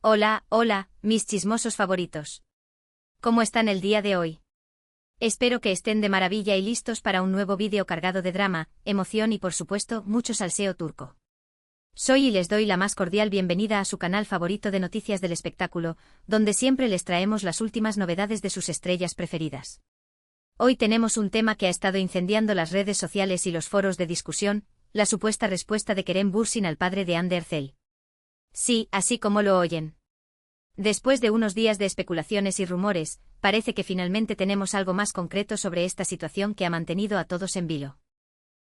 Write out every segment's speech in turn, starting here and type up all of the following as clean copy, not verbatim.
Hola, hola, mis chismosos favoritos. ¿Cómo están el día de hoy? Espero que estén de maravilla y listos para un nuevo vídeo cargado de drama, emoción y por supuesto, mucho salseo turco. Soy y les doy la más cordial bienvenida a su canal favorito de noticias del espectáculo, donde siempre les traemos las últimas novedades de sus estrellas preferidas. Hoy tenemos un tema que ha estado incendiando las redes sociales y los foros de discusión, la supuesta respuesta de Kerem Bürsin al padre de Hande Erçel. Sí, así como lo oyen. Después de unos días de especulaciones y rumores, parece que finalmente tenemos algo más concreto sobre esta situación que ha mantenido a todos en vilo.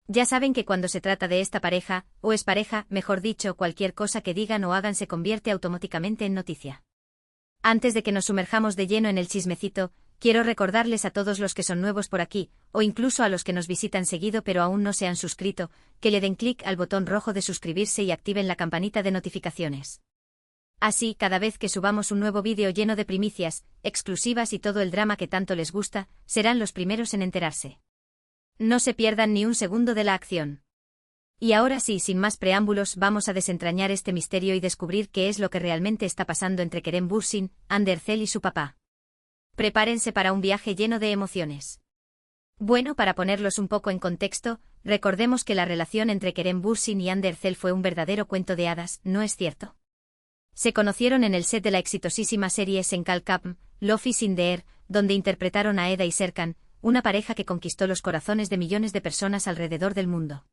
Ya saben que cuando se trata de esta pareja, o es pareja, mejor dicho, cualquier cosa que digan o hagan se convierte automáticamente en noticia. Antes de que nos sumerjamos de lleno en el chismecito, quiero recordarles a todos los que son nuevos por aquí, o incluso a los que nos visitan seguido pero aún no se han suscrito, que le den clic al botón rojo de suscribirse y activen la campanita de notificaciones. Así, cada vez que subamos un nuevo vídeo lleno de primicias, exclusivas y todo el drama que tanto les gusta, serán los primeros en enterarse. No se pierdan ni un segundo de la acción. Y ahora sí, sin más preámbulos, vamos a desentrañar este misterio y descubrir qué es lo que realmente está pasando entre Kerem Bürsin, Hande Erçel y su papá. Prepárense para un viaje lleno de emociones. Bueno, para ponerlos un poco en contexto, recordemos que la relación entre Kerem Bürsin y Hande Erçel fue un verdadero cuento de hadas, ¿no es cierto? Se conocieron en el set de la exitosísima serie Senkal Kapm, Love is in the Air, donde interpretaron a Eda y Serkan, una pareja que conquistó los corazones de millones de personas alrededor del mundo.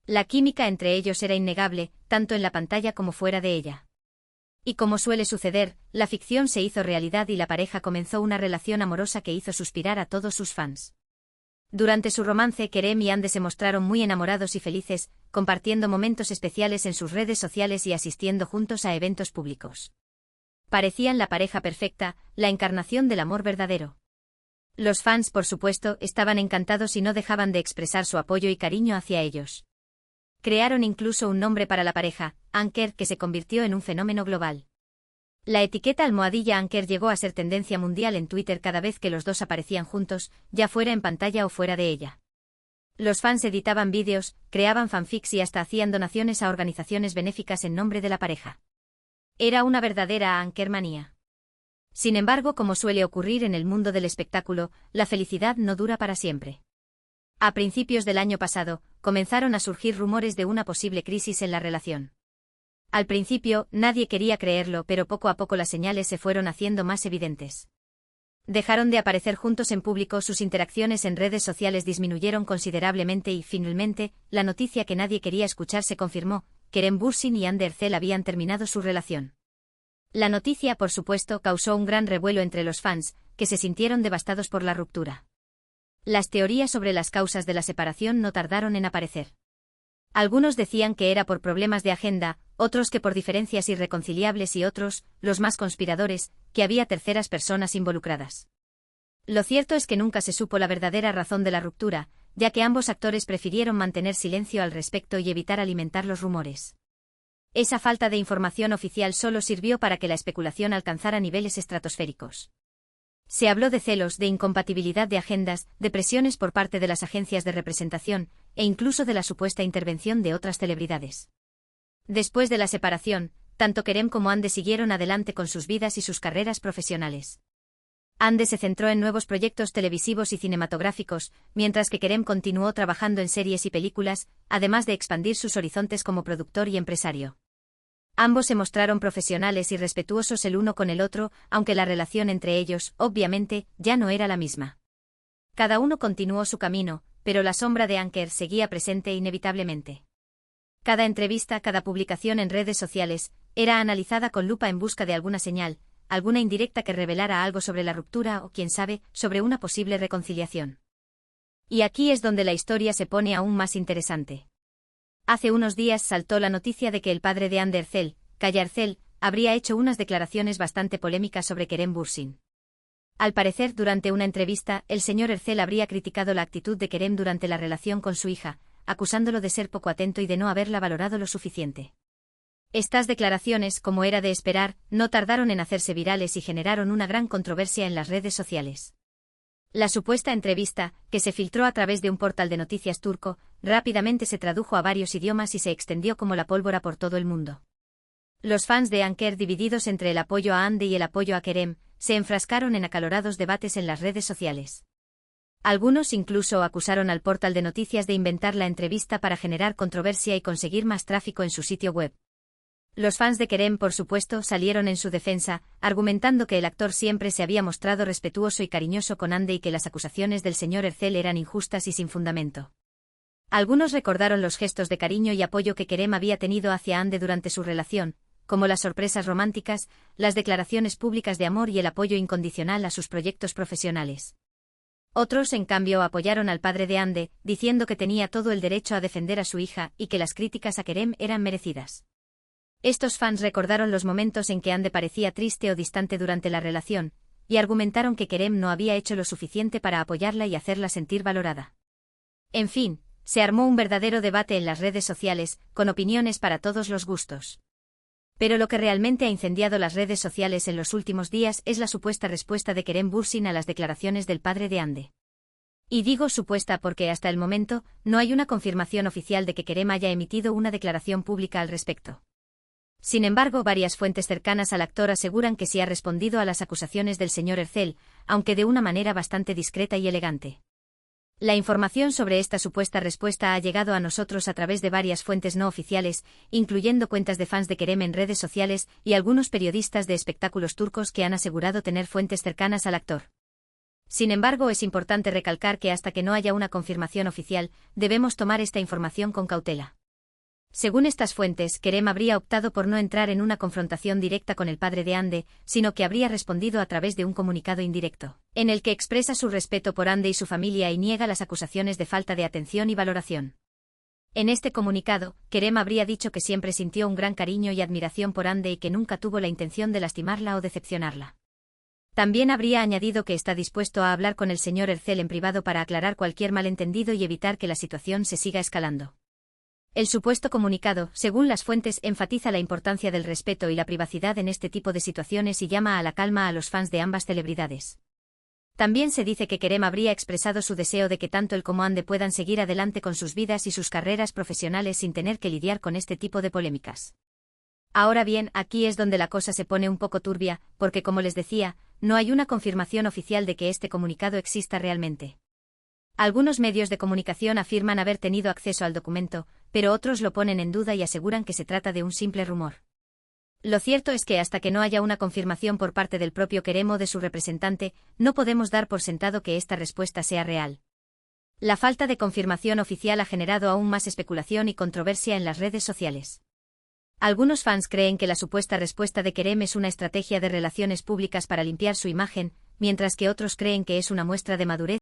La química entre ellos era innegable, tanto en la pantalla como fuera de ella. Y como suele suceder, la ficción se hizo realidad y la pareja comenzó una relación amorosa que hizo suspirar a todos sus fans. Durante su romance, Kerem y Hande se mostraron muy enamorados y felices, compartiendo momentos especiales en sus redes sociales y asistiendo juntos a eventos públicos. Parecían la pareja perfecta, la encarnación del amor verdadero. Los fans, por supuesto, estaban encantados y no dejaban de expresar su apoyo y cariño hacia ellos. Crearon incluso un nombre para la pareja, Anker, que se convirtió en un fenómeno global. La etiqueta almohadilla Anker llegó a ser tendencia mundial en Twitter cada vez que los dos aparecían juntos, ya fuera en pantalla o fuera de ella. Los fans editaban vídeos, creaban fanfics y hasta hacían donaciones a organizaciones benéficas en nombre de la pareja. Era una verdadera Ankermanía. Sin embargo, como suele ocurrir en el mundo del espectáculo, la felicidad no dura para siempre. A principios del año pasado, comenzaron a surgir rumores de una posible crisis en la relación. Al principio, nadie quería creerlo, pero poco a poco las señales se fueron haciendo más evidentes. Dejaron de aparecer juntos en público, sus interacciones en redes sociales disminuyeron considerablemente y, finalmente, la noticia que nadie quería escuchar se confirmó: Kerem Bürsin y Hande Erçel habían terminado su relación. La noticia, por supuesto, causó un gran revuelo entre los fans, que se sintieron devastados por la ruptura. Las teorías sobre las causas de la separación no tardaron en aparecer. Algunos decían que era por problemas de agenda, otros que por diferencias irreconciliables y otros, los más conspiradores, que había terceras personas involucradas. Lo cierto es que nunca se supo la verdadera razón de la ruptura, ya que ambos actores prefirieron mantener silencio al respecto y evitar alimentar los rumores. Esa falta de información oficial solo sirvió para que la especulación alcanzara niveles estratosféricos. Se habló de celos, de incompatibilidad de agendas, de presiones por parte de las agencias de representación, e incluso de la supuesta intervención de otras celebridades. Después de la separación, tanto Kerem como Hande siguieron adelante con sus vidas y sus carreras profesionales. Hande se centró en nuevos proyectos televisivos y cinematográficos, mientras que Kerem continuó trabajando en series y películas, además de expandir sus horizontes como productor y empresario. Ambos se mostraron profesionales y respetuosos el uno con el otro, aunque la relación entre ellos, obviamente, ya no era la misma. Cada uno continuó su camino, pero la sombra de Anker seguía presente inevitablemente. Cada entrevista, cada publicación en redes sociales, era analizada con lupa en busca de alguna señal, alguna indirecta que revelara algo sobre la ruptura o, quién sabe, sobre una posible reconciliación. Y aquí es donde la historia se pone aún más interesante. Hace unos días saltó la noticia de que el padre de Hande Erçel, Kaya Erçel, habría hecho unas declaraciones bastante polémicas sobre Kerem Bürsin. Al parecer, durante una entrevista, el señor Erçel habría criticado la actitud de Kerem durante la relación con su hija, acusándolo de ser poco atento y de no haberla valorado lo suficiente. Estas declaraciones, como era de esperar, no tardaron en hacerse virales y generaron una gran controversia en las redes sociales. La supuesta entrevista, que se filtró a través de un portal de noticias turco, rápidamente se tradujo a varios idiomas y se extendió como la pólvora por todo el mundo. Los fans de Anker, divididos entre el apoyo a Ande y el apoyo a Kerem, se enfrascaron en acalorados debates en las redes sociales. Algunos incluso acusaron al portal de noticias de inventar la entrevista para generar controversia y conseguir más tráfico en su sitio web. Los fans de Kerem, por supuesto, salieron en su defensa, argumentando que el actor siempre se había mostrado respetuoso y cariñoso con Ande y que las acusaciones del señor Ercel eran injustas y sin fundamento. Algunos recordaron los gestos de cariño y apoyo que Kerem había tenido hacia Ande durante su relación, como las sorpresas románticas, las declaraciones públicas de amor y el apoyo incondicional a sus proyectos profesionales. Otros, en cambio, apoyaron al padre de Ande, diciendo que tenía todo el derecho a defender a su hija y que las críticas a Kerem eran merecidas. Estos fans recordaron los momentos en que Ande parecía triste o distante durante la relación, y argumentaron que Kerem no había hecho lo suficiente para apoyarla y hacerla sentir valorada. En fin, se armó un verdadero debate en las redes sociales, con opiniones para todos los gustos. Pero lo que realmente ha incendiado las redes sociales en los últimos días es la supuesta respuesta de Kerem Bürsin a las declaraciones del padre de Ande. Y digo supuesta porque hasta el momento no hay una confirmación oficial de que Kerem haya emitido una declaración pública al respecto. Sin embargo, varias fuentes cercanas al actor aseguran que sí ha respondido a las acusaciones del señor Ercel, aunque de una manera bastante discreta y elegante. La información sobre esta supuesta respuesta ha llegado a nosotros a través de varias fuentes no oficiales, incluyendo cuentas de fans de Kerem en redes sociales y algunos periodistas de espectáculos turcos que han asegurado tener fuentes cercanas al actor. Sin embargo, es importante recalcar que hasta que no haya una confirmación oficial, debemos tomar esta información con cautela. Según estas fuentes, Kerem habría optado por no entrar en una confrontación directa con el padre de Ande, sino que habría respondido a través de un comunicado indirecto, en el que expresa su respeto por Ande y su familia y niega las acusaciones de falta de atención y valoración. En este comunicado, Kerem habría dicho que siempre sintió un gran cariño y admiración por Ande y que nunca tuvo la intención de lastimarla o decepcionarla. También habría añadido que está dispuesto a hablar con el señor Ercel en privado para aclarar cualquier malentendido y evitar que la situación se siga escalando. El supuesto comunicado, según las fuentes, enfatiza la importancia del respeto y la privacidad en este tipo de situaciones y llama a la calma a los fans de ambas celebridades. También se dice que Kerem habría expresado su deseo de que tanto él como Ande puedan seguir adelante con sus vidas y sus carreras profesionales sin tener que lidiar con este tipo de polémicas. Ahora bien, aquí es donde la cosa se pone un poco turbia, porque como les decía, no hay una confirmación oficial de que este comunicado exista realmente. Algunos medios de comunicación afirman haber tenido acceso al documento, pero otros lo ponen en duda y aseguran que se trata de un simple rumor. Lo cierto es que hasta que no haya una confirmación por parte del propio Kerem o de su representante, no podemos dar por sentado que esta respuesta sea real. La falta de confirmación oficial ha generado aún más especulación y controversia en las redes sociales. Algunos fans creen que la supuesta respuesta de Kerem es una estrategia de relaciones públicas para limpiar su imagen, mientras que otros creen que es una muestra de madurez